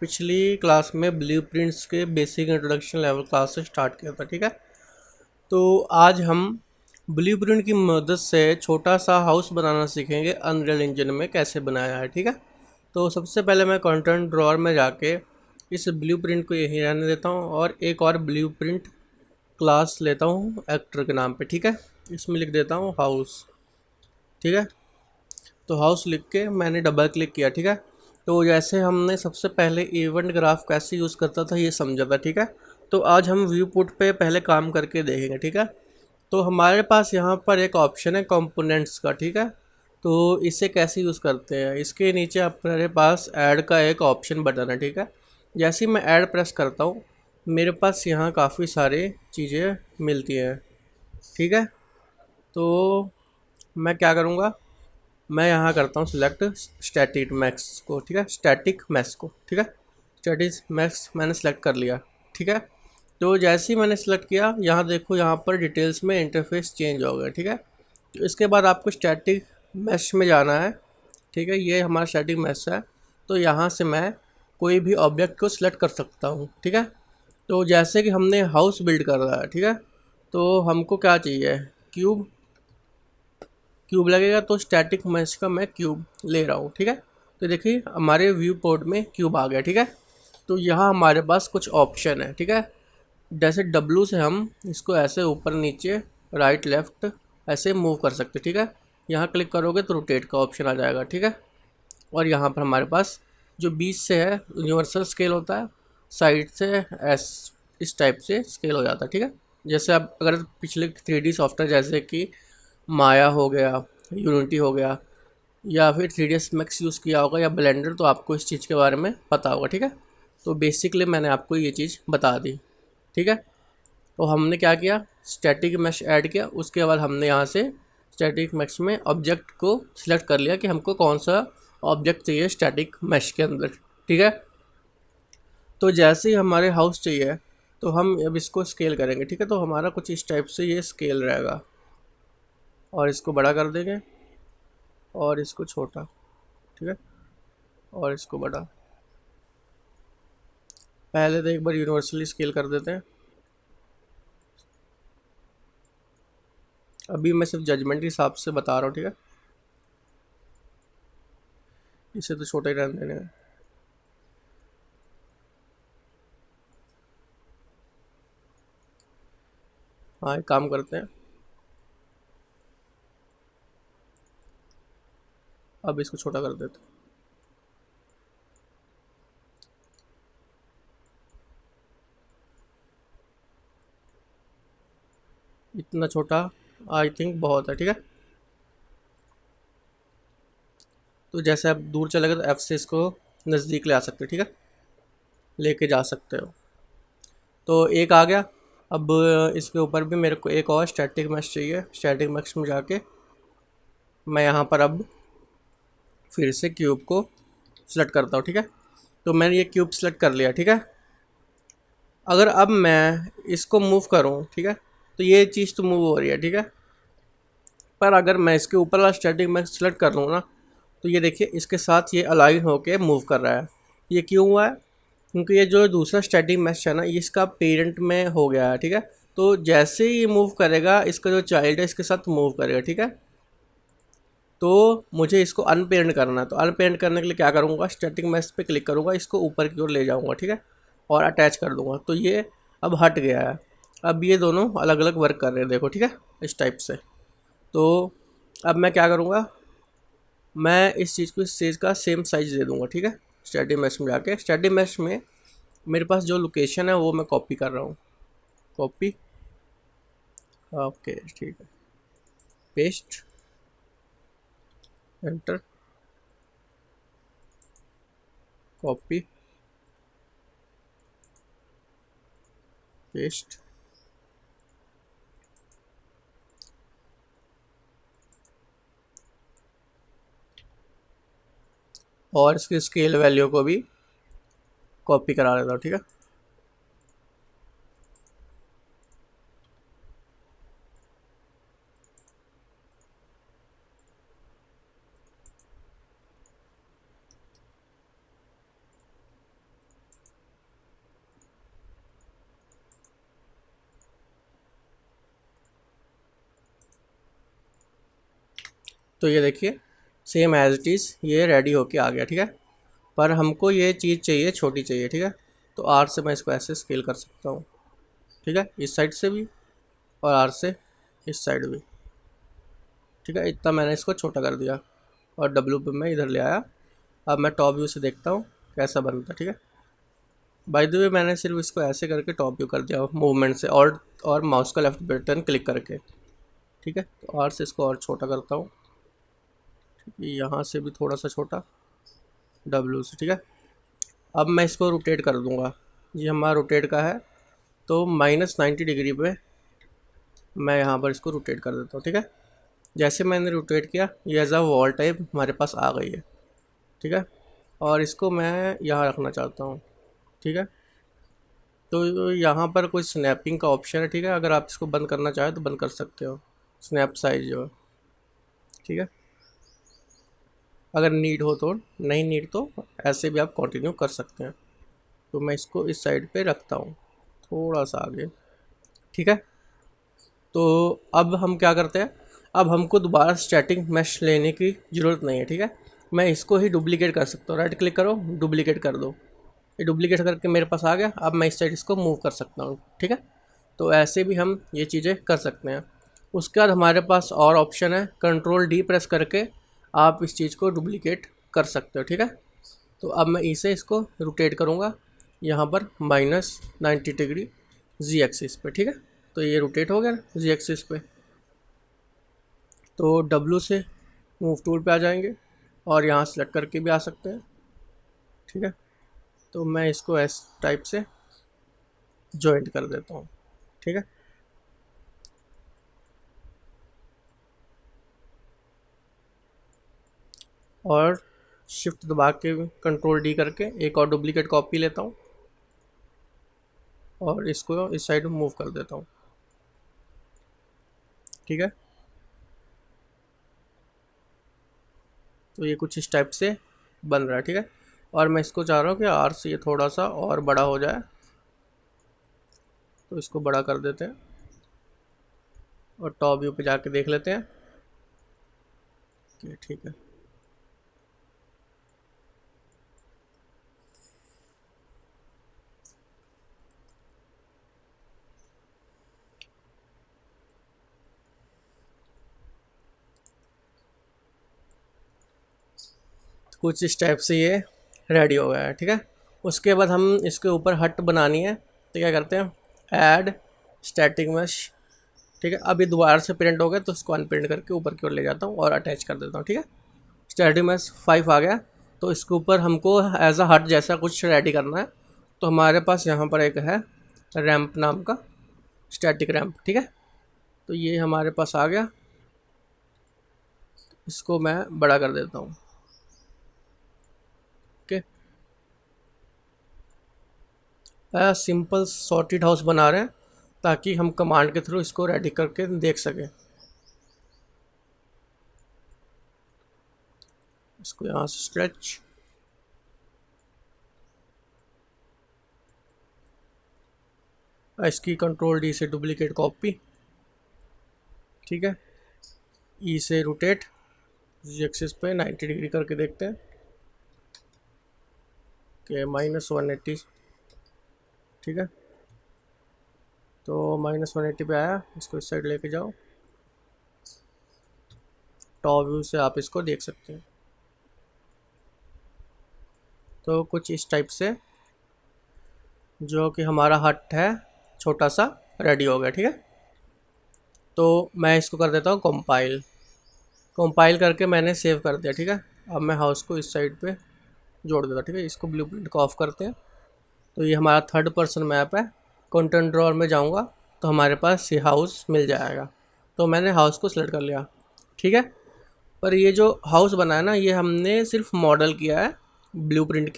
पिछली क्लास में ब्लूप्रिंट्स के बेसिक इंट्रोडक्शन लेवल क्लास से स्टार्ट किया था। ठीक है, तो आज हम ब्लूप्रिंट की मदद से छोटा सा हाउस बनाना सीखेंगे अनरियल इंजन में कैसे बनाया है। ठीक है, तो सबसे पहले मैं कंटेंट ड्रॉअर में जाके इस ब्लूप्रिंट को यहीं रहने देता हूँ और एक और ब्लूप्रिंट क्लास लेता हूँ एक्टर के नाम पे। ठीक है, इसमें लिख देता हूँ हाउस। ठीक है, तो हाउस लिख के मैंने डबल क्लिक किया। ठीक है, तो जैसे हमने सबसे पहले इवेंट ग्राफ कैसे यूज़ करता था ये समझा था। ठीक है, तो आज हम व्यू पुट पे पहले काम करके देखेंगे। ठीक है, तो हमारे पास यहाँ पर एक ऑप्शन है कंपोनेंट्स का। ठीक है, तो इसे कैसे यूज़ करते हैं, इसके नीचे हमारे पास ऐड का एक ऑप्शन बटन है। ठीक है, जैसे ही मैं ऐड प्रेस करता हूँ मेरे पास यहाँ काफ़ी सारी चीज़ें मिलती हैं। ठीक है, तो मैं क्या करूँगा, मैं यहाँ करता हूँ सिलेक्ट स्टैटिक मैक्स को। ठीक है, स्टैटिक मैक्स को। ठीक है, स्टैटिक मैक्स मैंने सेलेक्ट कर लिया। ठीक है, तो जैसे ही मैंने सेलेक्ट किया यहाँ देखो, यहाँ पर डिटेल्स में इंटरफेस चेंज हो गया। ठीक है, तो इसके बाद आपको स्टैटिक मैश में जाना है। ठीक है, ये हमारा स्टैटिक मैश है, तो यहाँ से मैं कोई भी ऑब्जेक्ट को सिलेक्ट कर सकता हूँ। ठीक है, तो जैसे कि हमने हाउस बिल्ड कर रहा है। ठीक है, तो हमको क्या चाहिए, क्यूब। क्यूब लगेगा, तो स्टैटिक मैश का मैं क्यूब ले रहा हूँ। ठीक है, तो देखिए हमारे व्यू पोर्ट में क्यूब आ गया। ठीक है, तो यहाँ हमारे पास कुछ ऑप्शन है। ठीक है, जैसे डब्लू से हम इसको ऐसे ऊपर नीचे राइट लेफ्ट ऐसे मूव कर सकते। ठीक है, यहाँ क्लिक करोगे तो रोटेट का ऑप्शन आ जाएगा। ठीक है, और यहाँ पर हमारे पास जो बीच से है यूनिवर्सल स्केल होता है, साइड से एस इस टाइप से स्केल हो जाता है। ठीक है, जैसे आप अगर पिछले 3D सॉफ्टवेयर जैसे कि माया हो गया, यूनिटी हो गया, या फिर 3ds मैक्स यूज़ किया होगा या ब्लेंडर, तो आपको इस चीज़ के बारे में पता होगा। ठीक है, तो बेसिकली मैंने आपको ये चीज़ बता दी। ठीक है, तो हमने क्या किया, स्टैटिक मैश ऐड किया, उसके बाद हमने यहाँ से स्टैटिक मैश में ऑब्जेक्ट को सिलेक्ट कर लिया कि हमको कौन सा ऑब्जेक्ट चाहिए स्टैटिक मैश के अंदर। ठीक है, तो जैसे ही हमारे हाउस चाहिए तो हम अब इसको स्केल करेंगे। ठीक है, तो हमारा कुछ इस टाइप से ये स्केल रहेगा, और इसको बड़ा कर देंगे और इसको छोटा। ठीक है, और इसको बड़ा। पहले तो एक बार यूनिवर्सली स्केल कर देते हैं। अभी मैं सिर्फ जजमेंट के हिसाब से बता रहा हूँ। ठीक है, इसे तो छोटा ही रहने देने हैं। हाँ, एक काम करते हैं, अब इसको छोटा कर देते हैं। इतना छोटा आई थिंक बहुत है। ठीक है, तो जैसे आप दूर चले गए तो एफ से इसको नज़दीक ले आ सकते हो। ठीक है, लेके जा सकते हो। तो एक आ गया। अब इसके ऊपर भी मेरे को एक और स्टैटिक मैश चाहिए। स्टैटिक मैश में जाके मैं यहाँ पर अब फिर से क्यूब को सिलेक्ट करता हूँ। ठीक है, तो मैंने ये क्यूब सेलेक्ट कर लिया। ठीक है, अगर अब मैं इसको मूव करूँ, ठीक है, तो ये चीज़ तो मूव हो रही है। ठीक है, पर अगर मैं इसके ऊपर वाला स्टैटिक मैश सेलेक्ट कर लूँ ना, तो ये देखिए इसके साथ ये अलाइन होके मूव कर रहा है। ये क्यों हुआ है, क्योंकि ये जो दूसरा स्टैटिक मैश है ना, ये इसका पेरेंट में हो गया है। ठीक है, तो जैसे ही ये मूव करेगा इसका जो चाइल्ड है इसके साथ मूव करेगा। ठीक है, तो मुझे इसको अनपेरेंट करना है, तो अनपेरेंट करने के लिए क्या करूँगा, स्टैटिक मैश पे क्लिक करूँगा, इसको ऊपर की ओर ले जाऊँगा। ठीक है, और अटैच कर दूँगा, तो ये अब हट गया है। अब ये दोनों अलग अलग वर्क कर रहे हैं, देखो। ठीक है, इस टाइप से। तो अब मैं क्या करूँगा, मैं इस चीज़ को इस चीज़ का सेम साइज दे दूँगा। ठीक है, स्टैटिक मैश में जाके स्टैटिक मैश में मेरे पास जो लोकेशन है वो मैं कॉपी कर रहा हूँ। कॉपी, ओके ठीक है, पेस्ट, एंटर, कॉपी, पेस्ट, और इसकी स्केल वैल्यू को भी कॉपी करा लेता हूँ। ठीक है, तो ये देखिए सेम एज इट इज़ ये रेडी होके आ गया, ठीक है। पर हमको ये चीज़ चाहिए, छोटी चाहिए, ठीक है। तो आर से मैं इसको ऐसे स्केल कर सकता हूँ, ठीक है, इस साइड से भी और आर से इस साइड भी, ठीक है। इतना मैंने इसको छोटा कर दिया और डब्ल्यू पे मैं इधर ले आया। अब मैं टॉप व्यू से देखता हूँ कैसा बनता है, ठीक है। बाय द वे मैंने सिर्फ इसको ऐसे करके टॉप व्यू कर दिया मूवमेंट से और माउस का लेफ्ट बटन क्लिक करके, ठीक है। तो आर से इसको और छोटा करता हूँ, यहाँ से भी थोड़ा सा छोटा डब्ल्यू से, ठीक है। अब मैं इसको रोटेट कर दूँगा, ये हमारा रोटेट का है। तो -90 डिग्री पे मैं यहाँ पर इसको रोटेट कर देता हूँ, ठीक है। जैसे मैंने रोटेट किया ये एज अ वॉल टाइप हमारे पास आ गई है, ठीक है। और इसको मैं यहाँ रखना चाहता हूँ, ठीक है। तो यहाँ पर कोई स्नैपिंग का ऑप्शन है, ठीक है। अगर आप इसको बंद करना चाहें तो बंद कर सकते हो, स्नैप साइज जो है, ठीक है। अगर नीड हो तो, नहीं नीड तो ऐसे भी आप कंटिन्यू कर सकते हैं। तो मैं इसको इस साइड पे रखता हूँ थोड़ा सा आगे, ठीक है। तो अब हम क्या करते हैं, अब हमको दोबारा स्टैटिक मैश लेने की ज़रूरत नहीं है, ठीक है। मैं इसको ही डुप्लीकेट कर सकता हूँ, राइट क्लिक करो, डुप्लीकेट कर दो। ये डुप्लीकेट करके मेरे पास आ गया। अब मैं इस साइड इसको मूव कर सकता हूँ, ठीक है। तो ऐसे भी हम ये चीज़ें कर सकते हैं। उसके बाद हमारे पास और ऑप्शन है, कंट्रोल D प्रेस करके आप इस चीज़ को डुप्लीकेट कर सकते हो, ठीक है। तो अब मैं इसे इसको रोटेट करूँगा यहाँ पर -90 डिग्री Z एक्सिस पे, ठीक है। तो ये रोटेट हो गया Z एक्सिस पे। तो W से मूव टूल पे आ जाएंगे और यहाँ सेलेक्ट करके भी आ सकते हैं, ठीक है। तो मैं इसको इस टाइप से जॉइंट कर देता हूँ, ठीक है। और शिफ्ट दबा के कंट्रोल D करके एक और डुप्लीकेट कॉपी लेता हूँ और इसको इस साइड मूव कर देता हूँ, ठीक है। तो ये कुछ इस टाइप से बन रहा है, ठीक है। और मैं इसको चाह रहा हूँ कि आर से ये थोड़ा सा और बड़ा हो जाए, तो इसको बड़ा कर देते हैं और टॉप व्यू पे जाके देख लेते हैं कि ठीक है। कुछ इस टाइप से ये रेडी हो गया है, ठीक है। उसके बाद हम इसके ऊपर हट बनानी है, तो क्या करते हैं, ऐड स्टैटिक मैश, ठीक है। अभी दोबारा से प्रिंट हो गया तो इसको अनप्रिंट करके ऊपर की ओर ले जाता हूँ और अटैच कर देता हूँ, ठीक है। स्टैटिक मैश 5 आ गया। तो इसके ऊपर हमको एज अ हट जैसा कुछ रेडी करना है। तो हमारे पास यहाँ पर एक है रैंप नाम का, स्टैटिक रैंप, ठीक है। तो ये हमारे पास आ गया, इसको मैं बड़ा कर देता हूँ, ओके। सिंपल सॉर्टेड हाउस बना रहे हैं ताकि हम कमांड के थ्रू इसको रेडी करके देख सकें। इसको यहाँ से स्ट्रेच, इसकी कंट्रोल D से डुप्लीकेट कॉपी, ठीक है। ई से रोटेट Z एक्सिस पे 90 डिग्री करके देखते हैं कि -180, ठीक है। तो -180 पे आया, इसको इस साइड लेके जाओ, टॉप व्यू से आप इसको देख सकते हैं। तो कुछ इस टाइप से जो कि हमारा हट है छोटा सा रेडी हो गया, ठीक है। तो मैं इसको कर देता हूँ कंपाइल, कंपाइल करके मैंने सेव कर दिया, ठीक है। अब मैं हाउस को इस साइड पे जोड़ देता, ठीक है। इसको ब्लूप्रिंट को ऑफ करते हैं। तो ये हमारा 3rd पर्सन मैप है। कंटेंट ड्रॉअर में जाऊँगा तो हमारे पास ये हाउस मिल जाएगा। तो मैंने हाउस को सिलेक्ट कर लिया, ठीक है। पर ये जो हाउस बना है ना, ये हमने सिर्फ मॉडल किया है ब्लूप्रिंट के